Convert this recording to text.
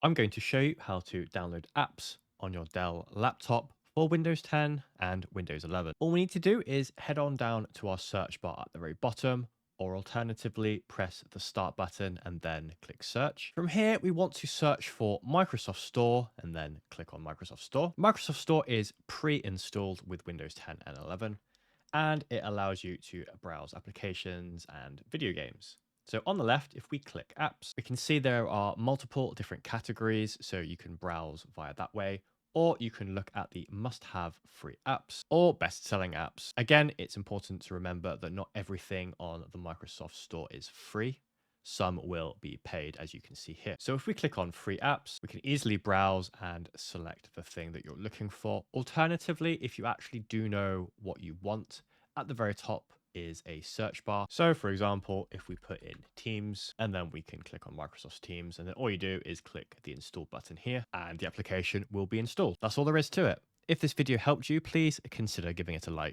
I'm going to show you how to download apps on your Dell laptop for Windows 10 and Windows 11. All we need to do is head on down to our search bar at the very bottom, or alternatively, press the start button and then click search. From here, we want to search for Microsoft Store and then click on Microsoft Store. Microsoft Store is pre-installed with Windows 10 and 11, and it allows you to browse applications and video games. So on the left, if we click apps, we can see there are multiple different categories. So you can browse via that way, or you can look at the must-have free apps or best-selling apps. Again, it's important to remember that not everything on the Microsoft Store is free. Some will be paid, as you can see here. So if we click on free apps, we can easily browse and select the thing that you're looking for. Alternatively, if you actually do know what you want, at the very top is a search bar. So for example, if we put in Teams and then we can click on Microsoft Teams, and then all you do is click the install button here and the application will be installed. That's all there is to it. If this video helped you, please consider giving it a like.